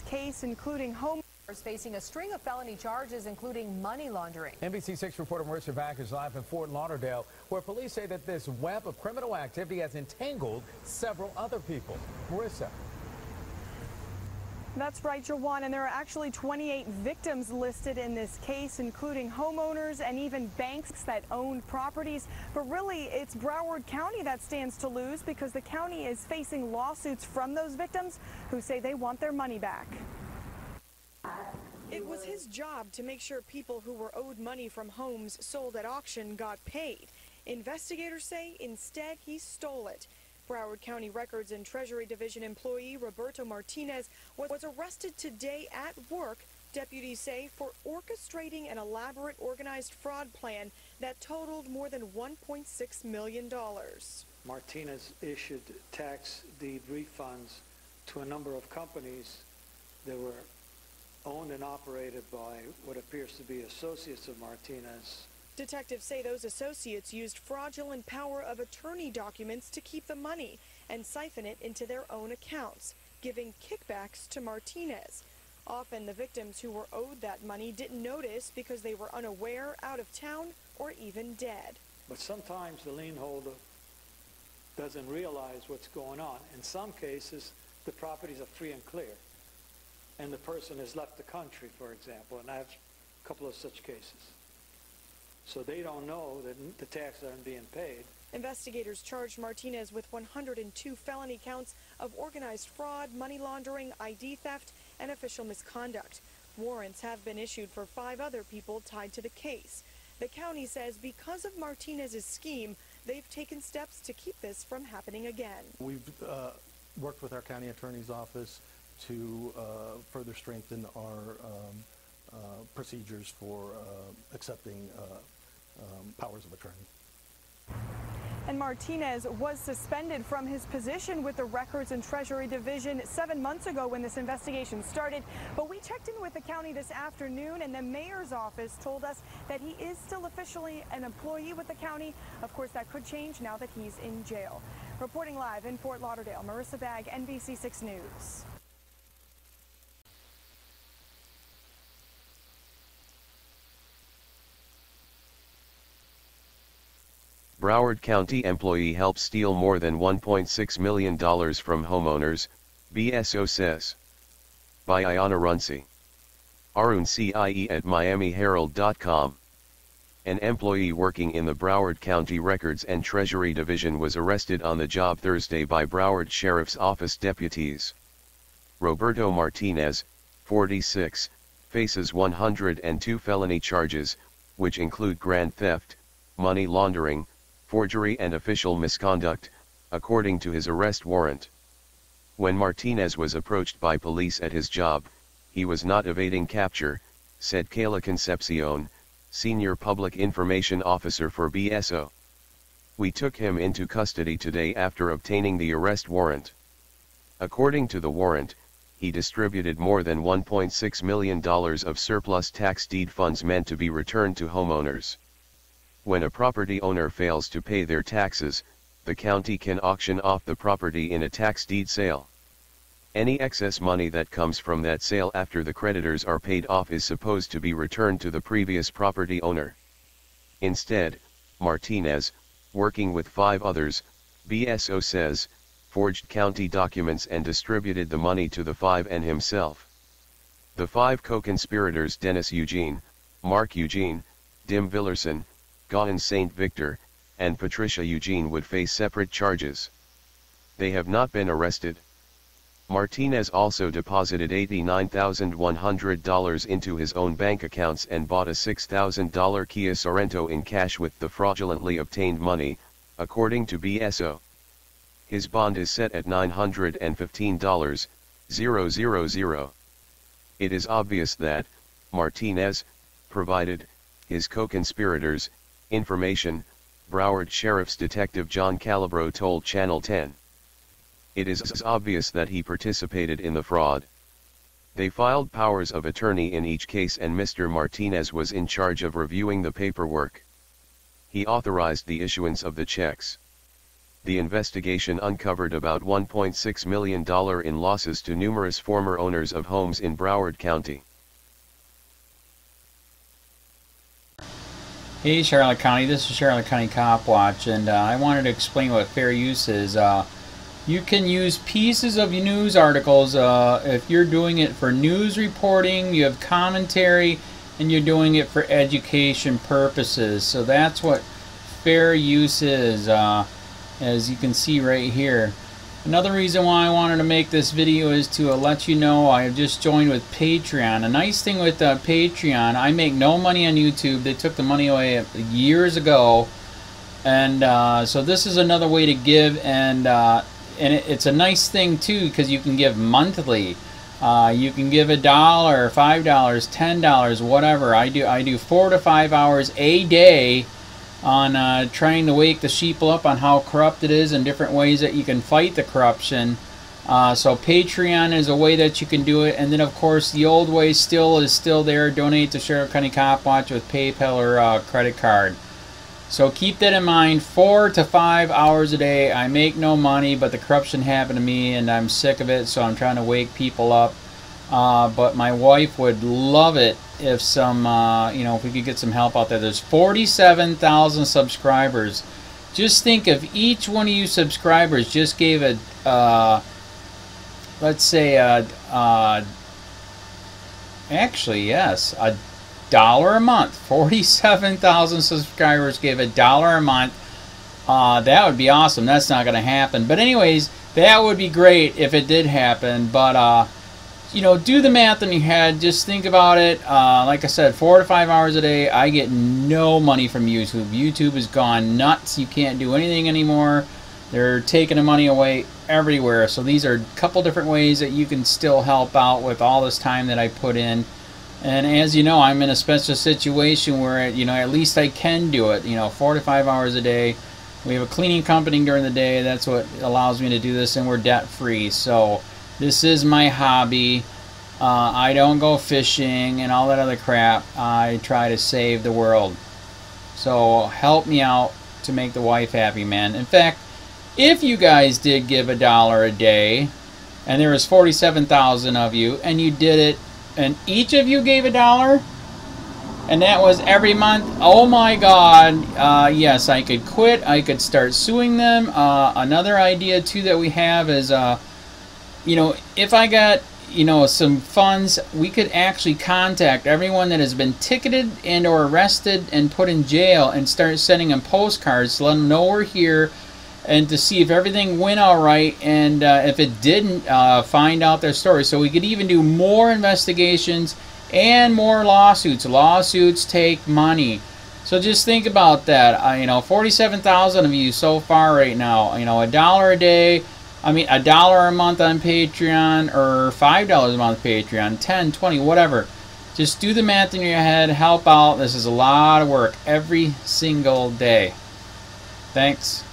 case, including homeowners Facing a string of felony charges, including money laundering. NBC6 reporter Marissa Back is live in Fort Lauderdale, where police say that this web of criminal activity has entangled several other people. Marissa. That's right, Jawan, and there are actually 28 victims listed in this case, including homeowners and even banks that owned properties. But really, it's Broward County that stands to lose because the county is facing lawsuits from those victims who say they want their money back. It was his job to make sure people who were owed money from homes sold at auction got paid. Investigators say instead he stole it. Broward County Records and Treasury Division employee Roberto Martinez was arrested today at work, deputies say, for orchestrating an elaborate organized fraud plan that totaled more than $1.6 million. Martinez issued tax deed refunds to a number of companies that were owned and operated by what appears to be associates of Martinez. Detectives say those associates used fraudulent power of attorney documents to keep the money and siphon it into their own accounts, giving kickbacks to Martinez. Often the victims who were owed that money didn't notice because they were unaware, out of town, or even dead. But sometimes the lien holder doesn't realize what's going on. In some cases, the properties are free and clear, and the person has left the country, for example, and I have a couple of such cases. So they don't know that the taxes aren't being paid. Investigators charged Martinez with 102 felony counts of organized fraud, money laundering, ID theft, and official misconduct. Warrants have been issued for 5 other people tied to the case. The county says because of Martinez's scheme, they've taken steps to keep this from happening again. We've worked with our county attorney's office to further strengthen our procedures for accepting powers of attorney. And Martinez was suspended from his position with the Records and Treasury Division 7 months ago when this investigation started. But we checked in with the county this afternoon, and the mayor's office told us that he is still officially an employee with the county. Of course, that could change now that he's in jail. Reporting live in Fort Lauderdale, Marissa Bagg, NBC6 News. Broward County employee helps steal more than $1.6 million from homeowners, BSO says. By Ayanna Runcie. Arun CIE at MiamiHerald.com. An employee working in the Broward County Records and Treasury Division was arrested on the job Thursday by Broward Sheriff's Office deputies. Roberto Martinez, 46, faces 102 felony charges, which include grand theft, money laundering, forgery and official misconduct, according to his arrest warrant. When Martinez was approached by police at his job, he was not evading capture, said Kayla Concepcion, Senior Public Information Officer for BSO. We took him into custody today after obtaining the arrest warrant. According to the warrant, he distributed more than $1.6 million of surplus tax deed funds meant to be returned to homeowners. When a property owner fails to pay their taxes, the county can auction off the property in a tax deed sale. Any excess money that comes from that sale after the creditors are paid off is supposed to be returned to the previous property owner. Instead, Martinez, working with 5 others, BSO says, forged county documents and distributed the money to the 5 and himself. The 5 co-conspirators Dennis Eugene, Mark Eugene, Dim Villerson, Gahan St. Victor, and Patricia Eugene would face separate charges. They have not been arrested. Martinez also deposited $89,100 into his own bank accounts and bought a $6,000 Kia Sorento in cash with the fraudulently obtained money, according to BSO. His bond is set at $915,000. It is obvious that Martinez provided his co-conspirators information, Broward Sheriff's Detective John Calabro told Channel 10. It is obvious that he participated in the fraud. They filed powers of attorney in each case and Mr. Martinez was in charge of reviewing the paperwork. He authorized the issuance of the checks. the investigation uncovered about $1.6 million in losses to numerous former owners of homes in Broward County. Hey Charlotte County, this is Charlotte County COPWATCH, and I wanted to explain what fair use is. You can use pieces of news articles if you're doing it for news reporting, you have commentary, and you're doing it for education purposes. So that's what fair use is, as you can see right here. Another reason why I wanted to make this video is to let you know I have just joined with Patreon. A nice thing with Patreon, I make no money on YouTube. They took the money away years ago, and so this is another way to give, and it's a nice thing too because you can give monthly. You can give $1, $5, $10, whatever. I do 4 to 5 hours a day on trying to wake the sheeple up on how corrupt it is and different ways that you can fight the corruption. So Patreon is a way that you can do it, and then of course the old way is still there. Donate to Charlotte County COPWATCH with PayPal or credit card. So keep that in mind. 4 to 5 hours a day. I make no money, but the corruption happened to me and I'm sick of it, so I'm trying to wake people up. But my wife would love it if if we could get some help out there. There's 47,000 subscribers. Just think if each one of you subscribers just gave let's say actually yes, $1 a month. 47,000 subscribers gave $1 a month. That would be awesome. That's not going to happen. But anyways, that would be great if it did happen. But do the math in your head. Just think about it. Like I said, 4 to 5 hours a day. I get no money from YouTube. YouTube has gone nuts. You can't do anything anymore. They're taking the money away everywhere. So these are a couple different ways that you can still help out with all this time that I put in. And as you know, I'm in a special situation where, at least I can do it. 4 to 5 hours a day. We have a cleaning company during the day. That's what allows me to do this, and we're debt free. So this is my hobby. I don't go fishing and all that other crap. I try to save the world. So help me out to make the wife happy, man. In fact, if you guys did give $1 a day, and there was 47,000 of you, and you did it, and each of you gave $1, and that was every month, oh my God, yes, I could quit. I could start suing them. Another idea too that we have is if I got some funds, we could actually contact everyone that has been ticketed and or arrested and put in jail and start sending them postcards to let them know we're here, and to see if everything went all right, and if it didn't, find out their story. So we could even do more investigations and more lawsuits. Lawsuits take money. So just think about that. 47,000 of you so far right now. $1 a day. $1 a month on Patreon, or $5 a month Patreon, 10, 20, whatever. Just do the math in your head. Help out. This is a lot of work every single day. Thanks.